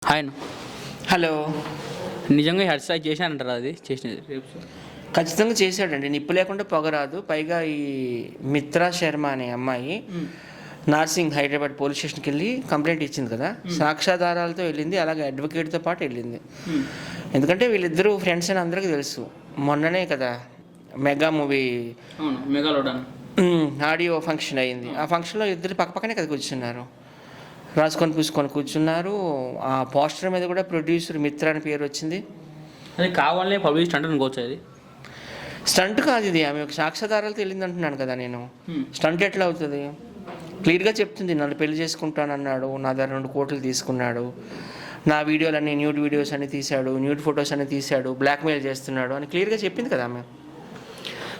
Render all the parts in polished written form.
Hi అన్న. Hello. నిజంగా head strike చేశానంటారా? అది చేసినది రేపు ఖచ్చితంగా చేశాడండి. నిప్పు లేకుండా పొగరాదు. పైగా ఈ మిత్రా శర్మ అనే అమ్మాయి నార్సింగ్ హైదరాబాద్ పోలీస్ స్టేషన్కి వెళ్ళి కంప్లైంట్ ఇచ్చింది కదా. సాక్ష్యాధారాలతో వెళ్ళింది, అలాగే అడ్వకేట్తో పాటు వెళ్ళింది. ఎందుకంటే వీళ్ళిద్దరూ ఫ్రెండ్స్ అని అందరికీ తెలుసు. మొన్ననే కదా మెగా మూవీ మెగాలోడన్ ఆడియో ఫంక్షన్ అయింది. ఆ ఫంక్షన్లో ఇద్దరు పక్కపక్కనే కదా కూర్చున్నారు, రాసుకొని పూసుకొని కూర్చున్నారు. ఆ పోస్టర్ మీద కూడా ప్రొడ్యూసర్ మిత్ర అని పేరు వచ్చింది. అది కావాలనే పబ్లిక్ స్టంట్ అనుకోవచ్చు. అది స్టంట్ కాదు, ఇది ఆమె ఒక సాక్ష్యాధారాలతో వెళ్ళింది అంటున్నాను కదా నేను. స్టంట్ ఎట్లా అవుతుంది? క్లియర్గా చెప్తుంది, నన్ను పెళ్లి చేసుకుంటానన్నాడు, నా దగ్గర 2 కోట్లు తీసుకున్నాడు, నా వీడియోలన్నీ న్యూడ్ వీడియోస్ అన్ని తీశాడు, న్యూడ్ ఫొటోస్ అన్ని తీశాడు, బ్లాక్మెయిల్ చేస్తున్నాడు అని క్లియర్గా చెప్పింది కదా ఆమె.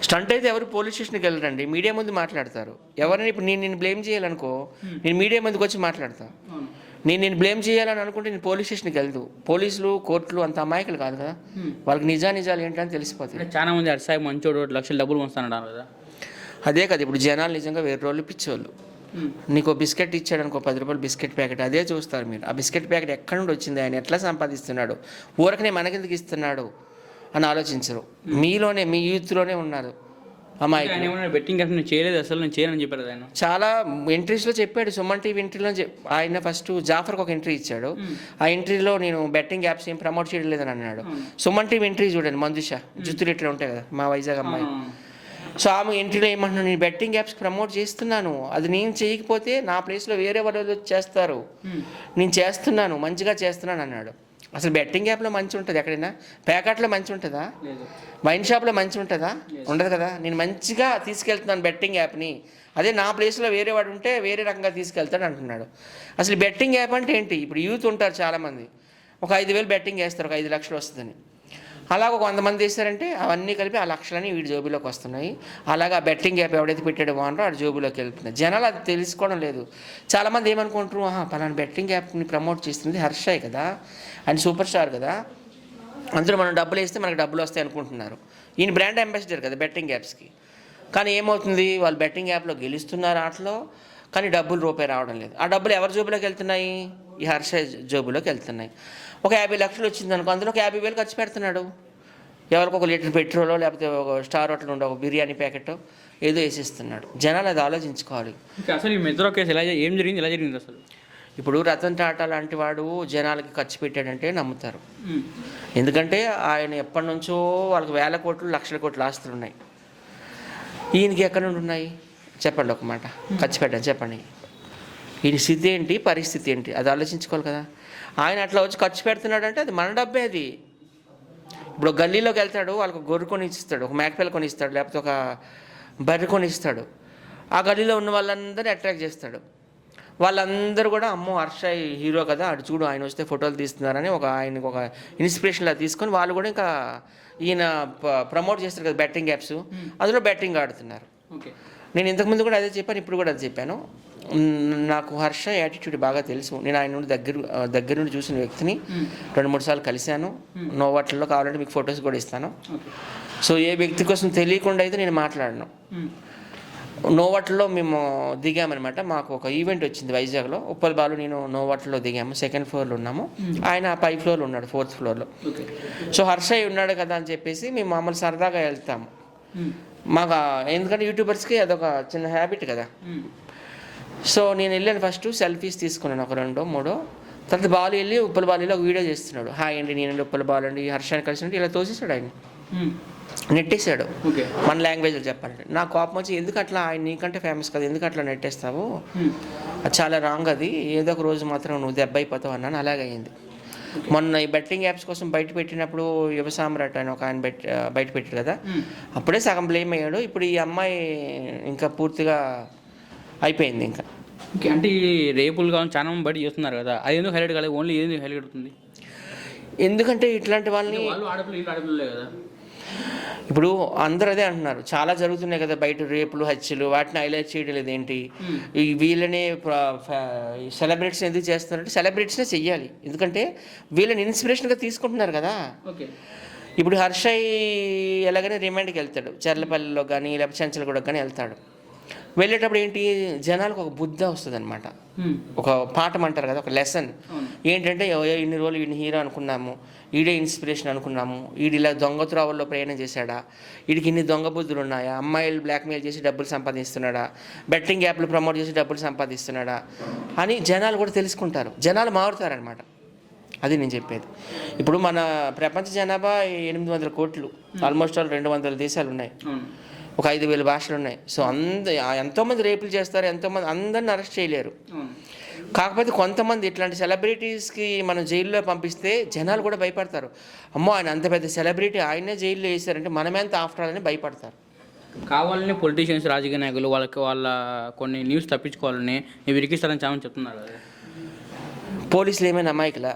స్టంట్ అయితే ఎవరు పోలీస్ స్టేషన్కి వెళ్ళరండి, మీడియా ముందు మాట్లాడతారు. ఎవరైనా ఇప్పుడు నేను బ్లేమ్ చేయాలనుకో, నేను మీడియా ముందుకు వచ్చి మాట్లాడతాను. నేను బ్లేమ్ చేయాలని అనుకుంటే నేను పోలీస్ స్టేషన్కి వెళ్తూ, పోలీసులు కోర్టులు అంత అమాయకులు కాదు కదా, వాళ్ళకి నిజాలు ఏంటని తెలిసిపోతుంది. చాలా మంది అర్సాయి మంచోడు లక్షల డబ్బులు వస్తానన్నారు కదా. అదే కదా ఇప్పుడు జనాలు నిజంగా వేరే రోజులు పిచ్చోళ్ళు. నీకు బిస్కెట్ ఇచ్చాడు అనుకో, 10 రూపాయలు బిస్కెట్ ప్యాకెట్, అదే చూస్తారు మీరు. ఆ బిస్కెట్ ప్యాకెట్ ఎక్కడి నుండి వచ్చింది, ఆయన ఎట్లా సంపాదిస్తున్నాడు, ఊరకనే మనకెందుకు ఇస్తున్నాడు అని ఆలోచించరు. మీలోనే, మీ యూత్లోనే ఉన్నారు అమ్మాయి. బెట్టింగ్ నేను చేయలేదు, అసలు నేను చేయనని చెప్పారు ఆయన. చాలా ఎంట్రీస్లో చెప్పాడు. సుమన్ టీవీ ఎంట్రీలో ఆయన ఫస్ట్ జాఫర్కి ఒక ఎంట్రీ ఇచ్చాడు. ఆ ఎంట్రీలో నేను బెట్టింగ్ యాప్స్ ఏం ప్రమోట్ చేయడం లేదని అన్నాడు. సుమన్ టీవీ ఎంట్రీ చూడండి, మందుష జుత్తులు ఇట్లా ఉంటాయి కదా, మా వైజాగ్ అమ్మాయి. సో ఆమె ఎంట్రీలో ఏమంటున్నాను, నేను బెట్టింగ్ యాప్స్ ప్రమోట్ చేస్తున్నాను, అది నేను చేయకపోతే నా ప్లేస్లో వేరే వాళ్ళు చేస్తారు, నేను చేస్తున్నాను, మంచిగా చేస్తున్నాను అన్నాడు. అసలు బెట్టింగ్ యాప్లో మంచి ఉంటుంది ఎక్కడైనా? ప్యాకెట్లో మంచి ఉంటుందా? వైన్ షాప్లో మంచి ఉంటుందా? ఉండదు కదా. నేను మంచిగా తీసుకెళ్తున్నాను బెట్టింగ్ యాప్ని, అదే నా ప్లేస్లో వేరే వాడు ఉంటే వేరే రకంగా తీసుకెళ్తాడు అంటున్నాడు. అసలు బెట్టింగ్ యాప్ అంటే ఏంటి? ఇప్పుడు యూత్ ఉంటారు చాలామంది, ఒక 5,000 బెట్టింగ్ వేస్తారు, ఒక 5 లక్షలు వస్తుందని. అలాగ ఒక 100 మంది వేస్తారంటే అవన్నీ కలిపి ఆ లక్షలని వీడి జోబులోకి వస్తున్నాయి. అలాగే ఆ బెట్టింగ్ యాప్ ఎవడైతే పెట్టాడో వానరో ఆ జోబులోకి వెళ్తున్నాయి. జనాలు అది తెలుసుకోవడం లేదు. చాలామంది ఏమనుకుంటారు, పలానా బెట్టింగ్ యాప్ని ప్రమోట్ చేస్తుంది హర్షయ్ కదా, ఆయన సూపర్ స్టార్ కదా, అందులో మనం డబ్బులు వేస్తే మనకు డబ్బులు వస్తాయి అనుకుంటున్నారు. ఈయన బ్రాండ్ అంబాసిడర్ కదా బెట్టింగ్ యాప్స్కి. కానీ ఏమవుతుంది, వాళ్ళు బెట్టింగ్ యాప్లో గెలుస్తున్నారు ఆటలో, కానీ డబ్బులు రూపాయి రావడం లేదు. ఆ డబ్బులు ఎవరి జోబులోకి వెళ్తున్నాయి? ఈ హర్ష జోబులోకి వెళ్తున్నాయి. ఒక 50 లక్షలు వచ్చింది అనుకో, అందులో ఒక 50,000 ఖర్చు పెడుతున్నాడు. ఎవరికి ఒక లీటర్ పెట్రోలో, లేకపోతే ఒక స్టార్ హోటల్ ఉండే ఒక బిర్యానీ ప్యాకెట్ ఏదో వేసిస్తున్నాడు. జనాలు అది ఆలోచించుకోవాలి. అసలు ఈ మెట్రో కేసు ఏం జరిగింది, ఎలా జరిగింది అసలు? ఇప్పుడు రతన్ టాటా లాంటి వాడు జనాలకి ఖర్చు పెట్టాడంటే నమ్ముతారు. ఎందుకంటే ఆయన ఎప్పటి నుంచో వాళ్ళకి వేల కోట్లు లక్షల కోట్లు ఆస్తులు ఉన్నాయి. ఈయనకి ఎక్కడి నుండి ఉన్నాయి చెప్పండి, ఒక మాట. ఖర్చు పెట్టాను చెప్పండి. ఈయన స్థితి ఏంటి, పరిస్థితి ఏంటి, అది ఆలోచించుకోవాలి కదా. ఆయన అట్లా వచ్చి ఖర్చు పెడుతున్నాడంటే అది మన డబ్బే. అది ఇప్పుడు గల్లీలోకి వెళ్తాడు, వాళ్ళకు గొర్రె కొని ఇస్తాడు, ఒక మేకపిల్ల కొని ఇస్తాడు, లేకపోతే ఒక బర్రె కొని ఇస్తాడు. ఆ గల్లీలో ఉన్న వాళ్ళందరినీ అట్రాక్ట్ చేస్తాడు. వాళ్ళందరూ కూడా అమ్మో హర్ష హీరో కదా, అటు చూడు ఆయన వస్తే ఫోటోలు తీస్తున్నారని ఆయనకు ఒక ఇన్స్పిరేషన్లా తీసుకొని వాళ్ళు కూడా ఇంకా ఈయన ప్రమోట్ చేస్తారు కదా బెట్టింగ్ యాప్స్, అందులో బెట్టింగ్ ఆడుతున్నారు. నేను ఇంతకుముందు కూడా అదే చెప్పాను, ఇప్పుడు కూడా అదే చెప్పాను. నాకు హర్ష యాటిట్యూడ్ బాగా తెలుసు. నేను ఆయన నుండి దగ్గర నుండి చూసిన వ్యక్తిని 2-3 సార్లు కలిశాను. నోవాట్లలో కావాలంటే మీకు ఫొటోస్ కూడా ఇస్తాను. సో ఏ వ్యక్తి కోసం తెలియకుండా అయితే నేను మాట్లాడను. నోవాట్లో మేము దిగామన్నమాట. మాకు ఒక ఈవెంట్ వచ్చింది వైజాగ్లో. ఉప్పల్ బాలు నేను నోవాట్లో దిగాము. 2nd ఫ్లోర్లో ఉన్నాము, ఆయన 5 ఫ్లోర్లో ఉన్నాడు, 4th ఫ్లోర్లో. సో హర్షయ్ ఉన్నాడు కదా అని చెప్పేసి మేము మామూలు సరదాగా వెళ్తాము. మాకు ఎందుకంటే యూట్యూబర్స్కి అదొక చిన్న హ్యాబిట్ కదా. సో నేను వెళ్ళాను, ఫస్ట్ సెల్ఫీస్ తీసుకున్నాను ఒక 2-3. తర్వాత బాలు వెళ్ళి ఉప్పల్ బాలులో ఒక వీడియో చేస్తున్నాడు. హాయ్ అండి నేను ఉప్పల్ బాలు అండి హర్షాన్ని కలిసినట్టు ఇలా తోసేసాడు. ఆయన నెట్టేశాడు. మన లాంగ్వేజ్లో చెప్పాలంటే నా కోపం వచ్చి, ఎందుకు అట్లా, ఆయన నీకంటే ఫేమస్ కదా, ఎందుకు అట్లా నెట్టేస్తావు, అది చాలా రాంగ్, అది ఏదో ఒక రోజు మాత్రం నువ్వు దెబ్బ అయిపోతావు అన్నాను. అలాగే అయింది. మొన్న ఈ బెట్టింగ్ యాప్స్ కోసం బయట పెట్టినప్పుడు యువ సామ్రాట్ అని ఒక ఆయన బయట పెట్టాడు కదా, అప్పుడే సగం బ్లేమ్ అయ్యాడు. ఇప్పుడు ఈ అమ్మాయి ఇంకా పూర్తిగా అయిపోయింది ఇంకా. అంటే ఈ రేపులు కానీ చాలా మంది బయట చేస్తున్నారు కదా, అది ఎందుకు హైలైట్ కాలేదు, ఓన్లీ ఏది హైలైట్ అవుతుంది? ఎందుకంటే ఇట్లాంటి వాళ్ళని ఆడపిల్లలే కదా. ఇప్పుడు అందరూ అదే అంటున్నారు, చాలా జరుగుతున్నాయి కదా బయట రేపులు హత్యలు, వాటిని హైలైట్ చేయడం లేదు ఏంటి. ఈ వీళ్ళనే సెలబ్రిటీస్ ఎందుకు చేస్తున్నారంటే సెలబ్రిటీస్నే చెయ్యాలి, ఎందుకంటే వీళ్ళని ఇన్స్పిరేషన్గా తీసుకుంటున్నారు కదా. ఇప్పుడు హర్షయ్ ఎలాగైనా రిమాండ్కి వెళ్తాడు, చర్లపల్లిలో కానీ లేకపోతే చెంచలగూడకు కానీ వెళ్తాడు. వెళ్ళేటప్పుడు ఏంటి జనాలకు ఒక బుద్ధ వస్తుంది అనమాట. ఒక పాఠం అంటారు కదా, ఒక లెసన్ ఏంటంటే ఇన్ని రోజులు ఈయన హీరో అనుకున్నాము, ఈడే ఇన్స్పిరేషన్ అనుకున్నాము, ఈడు ఇలా దొంగ త్రోవల్లో ప్రయాణం చేశాడా, వీడికి ఇన్ని దొంగ బుద్ధులు ఉన్నాయా, అమ్మాయిలు బ్లాక్మెయిల్ చేసి డబ్బులు సంపాదిస్తున్నాడా, బెట్టింగ్ యాప్లు ప్రమోట్ చేసి డబ్బులు సంపాదిస్తున్నాడా అని జనాలు కూడా తెలుసుకుంటారు, జనాలు మారుతారనమాట. అది నేను చెప్పేది. ఇప్పుడు మన ప్రపంచ జనాభా 800 కోట్లు, ఆల్మోస్ట్ ఆల్ 200 దేశాలు ఉన్నాయి, ఒక 5,000 భాషలు ఉన్నాయి. సో ఎంతోమంది రేపులు చేస్తారు, ఎంతోమంది, అందరిని అరెస్ట్ చేయలేరు. కాకపోతే కొంతమంది ఇట్లాంటి సెలబ్రిటీస్కి మనం జైల్లో పంపిస్తే జనాలు కూడా భయపడతారు. అమ్మో ఆయన అంత పెద్ద సెలబ్రిటీ, ఆయనే జైల్లో వేసారంటే మనమెంత ఆఫ్టర్ ఆల్ అని భయపడతారు. కావాలని పొలిటీషియన్స్, రాజకీయ నాయకులు వాళ్ళ కొన్ని న్యూస్ తప్పించుకోవాలని విరికిస్తారని చాలా చెప్తున్నారు. పోలీసులు ఏమైనా అమాయకులా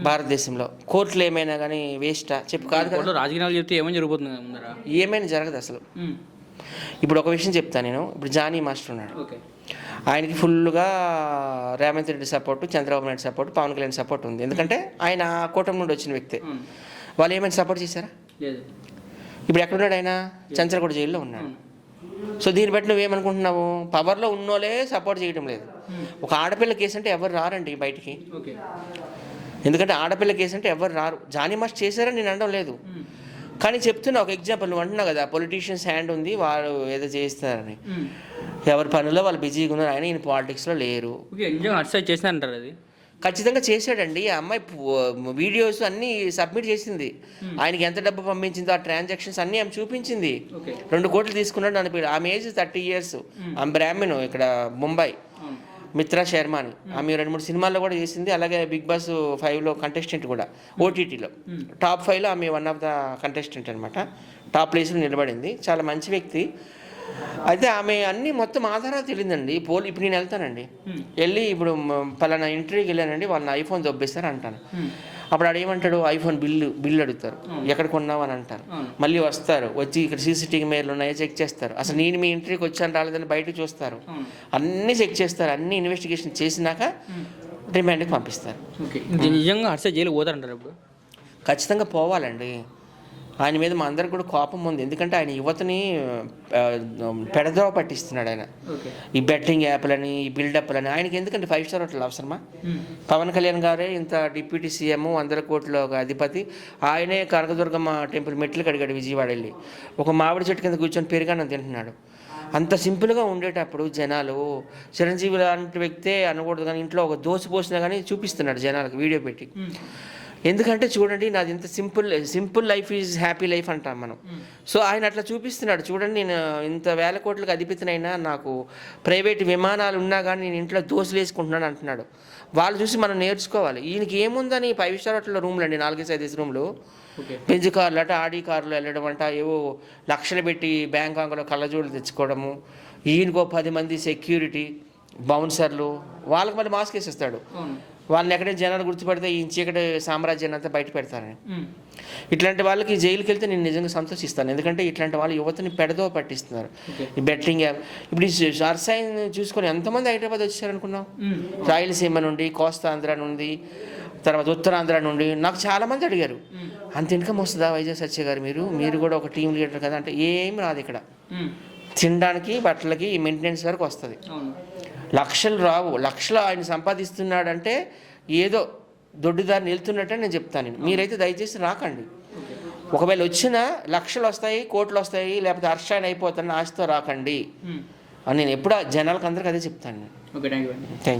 భారతదేశంలో? కోర్టులు ఏమైనా కానీ వేస్టా? చెప్పు కాదు కదా. రాజకీయాలు చెప్తే ఏమైనా జరిగిపోతుంది ముందర, ఏమైనా జరగదు అసలు. ఇప్పుడు ఒక విషయం చెప్తాను నేను. ఇప్పుడు జానీ మాస్టర్ ఉన్నాడు, ఆయనకి ఫుల్గా Revanth Reddy support, Chandrababu Naidu support, Pawan Kalyan support ఉంది. ఎందుకంటే ఆయన కూటమి నుండి వచ్చిన వ్యక్తే. వాళ్ళు ఏమైనా సపోర్ట్ చేశారా? ఇప్పుడు ఎక్కడున్నాడు ఆయన? చంద్రగూడ జైల్లో ఉన్నాడు. సో దీన్ని బట్టి నువ్వేమనుకుంటున్నావు? పవర్లో ఉన్నోళ్ళే సపోర్ట్ చేయడం లేదు. ఒక ఆడపిల్ల కేసు అంటే ఎవరు రారండి బయటికి, ఎందుకంటే ఆడపిల్ల కేసు అంటే ఎవరు రారు. జానీ మాస్టర్ చేశారని నేను అనడం లేదు, కానీ చెప్తున్నా ఒక ఎగ్జాంపుల్. నువ్వు అంటున్నావు కదా పొలిటీషియన్స్ హ్యాండ్ ఉంది, వాళ్ళు ఏదో చేస్తారని. ఎవరి పనుల్లో వాళ్ళు బిజీగా ఉన్నారు, ఆయన ఈయన పాలిటిక్స్లో లేరు. చేసినారంటారు అది ఖచ్చితంగా చేశాడండి. ఆ అమ్మాయి వీడియోస్ అన్నీ సబ్మిట్ చేసింది, ఆయనకి ఎంత డబ్బు పంపించిందో ఆ ట్రాన్సాక్షన్స్ అన్నీ ఆమె చూపించింది. 2 కోట్లు తీసుకున్నాడు అనిపించాడు. ఆమె ఏజ్ 30 years, ఆమె బ్రాహ్మణ్, ఇక్కడ ముంబై, మిత్రా శర్మ అని. ఆమె 2-3 సినిమాల్లో కూడా చేసింది. అలాగే బిగ్ బాస్ 5లో కంటెస్టెంట్ కూడా, ఓటీటీలో టాప్ 5లో ఆమె వన్ ఆఫ్ ద కంటెస్టెంట్ అనమాట. టాప్ ప్లేస్లో నిలబడింది. చాలా మంచి వ్యక్తి. అయితే ఆమె అన్నీ మొత్తం ఆధారాలు తెలియదండి. ఇప్పుడు నేను వెళ్తానండి, వెళ్ళి ఇప్పుడు పలానా ఇంటర్వ్యూకి వెళ్ళానండి, వాళ్ళని ఐఫోన్ దొబ్బేస్తారు అంటాను. అప్పుడు ఆడు ఏమంటాడు? ఐఫోన్ బిల్లు అడుగుతారు, ఎక్కడ కొన్నావు అని అంటారు. మళ్ళీ వస్తారు, వచ్చి ఇక్కడ సీసీటీవీ కెమెరాలు ఉన్నాయో చెక్ చేస్తారు. అసలు నేను మీ ఇంటర్వ్యూకి వచ్చాను రాలేదని బయటకు చూస్తారు, అన్నీ చెక్ చేస్తారు. అన్ని ఇన్వెస్టిగేషన్ చేసినాక రిమాండ్కి పంపిస్తారు. నిజంగా హర్ష జైలు పోతారంటారు? ఇప్పుడు ఖచ్చితంగా పోవాలండి. ఆయన మీద మా అందరికి కూడా కోపం ఉంది. ఎందుకంటే ఆయన యువతని పెడదోవ పట్టిస్తున్నాడు ఆయన. ఈ బెట్టింగ్ యాప్లని, ఈ బిల్డప్లని. ఆయనకి ఎందుకంటే 5 స్టార్ హోటల్ అవసరమా? పవన్ కళ్యాణ్ గారే ఇంత డిప్యూటీ సీఎం, 100 కోట్ల అధిపతి, ఆయనే కనకదుర్గమ్మ టెంపుల్ మెట్లు కడిగాడు విజయవాడ వెళ్ళి. ఒక మామిడి చెట్టు కింద కూర్చొని పెరుగన్నం తింటున్నాడు. అంత సింపుల్గా ఉండేటప్పుడు జనాలు, చిరంజీవి లాంటి వ్యక్తే అనకూడదు కానీ ఇంట్లో ఒక దోశ పోసినా కానీ చూపిస్తున్నాడు జనాలకు వీడియో పెట్టి. ఎందుకంటే చూడండి, నాది ఇంత simple life is happy life అంటాం మనం. సో ఆయన అట్లా చూపిస్తున్నాడు. చూడండి, నేను ఇంత 1000 కోట్లకు అధిపతినైనా, నాకు ప్రైవేట్ విమానాలు ఉన్నా కానీ నేను ఇంట్లో దోశలు వేసుకుంటున్నాను అంటున్నాడు. వాళ్ళు చూసి మనం నేర్చుకోవాలి. ఈయనకి ఏముందని 5 స్టార్ హోటల్లో రూమ్లు అండి, 4-5 రూమ్లు, బెంజ్ కార్లు అట, ఆడి కార్లు వెళ్ళడం అంట, ఏవో లక్షలు పెట్టి బ్యాంకాక్లో కళ్ళజోడులు తెచ్చుకోవడము, ఈయనకో 10 మంది సెక్యూరిటీ బౌన్సర్లు, వాళ్ళకి మళ్ళీ మాస్క్ వేసేస్తాడు. వాళ్ళని ఎక్కడైనా జనాలు గుర్తుపడితే ఈ చీకటి సామ్రాజ్యాన్ని అంతా బయట పెడతారని. ఇట్లాంటి వాళ్ళకి జైలుకి వెళ్తే నేను నిజంగా సంతోషిస్తాను. ఎందుకంటే ఇట్లాంటి వాళ్ళు యువతని పెడదో పట్టిస్తున్నారు. ఈ బెట్టింగ్ యాప్. ఇప్పుడు ఈ సర్సైన్ చూసుకొని ఎంతమంది హైదరాబాద్ వచ్చారనుకున్నాం? రాయలసీమ నుండి, కోస్తాంధ్ర నుండి, తర్వాత ఉత్తరాంధ్ర నుండి. నాకు చాలామంది అడిగారు, అంత ఇన్కమ్ వస్తుందా వైజాగ్ సత్య గారు, మీరు కూడా ఒక టీం లీడర్ కదా అంటే, ఏమి రాదు ఇక్కడ. తినడానికి, బట్టలకి, మెయింటెనెన్స్ వరకు వస్తుంది. లక్షలు రావు. లక్షలు ఆయన సంపాదిస్తున్నాడంటే ఏదో దొడ్డిదారిని వెళ్తున్నట్టే నేను చెప్తాను. మీరైతే దయచేసి రాకండి. ఒకవేళ వచ్చినా లక్షలు వస్తాయి, కోట్లు వస్తాయి, లేకపోతే హర్షాన్ని అయిపోతాను ఆశతో రాకండి అని నేను ఎప్పుడూ జనాలకు అందరికీ అదే చెప్తాను. Okay, thank you.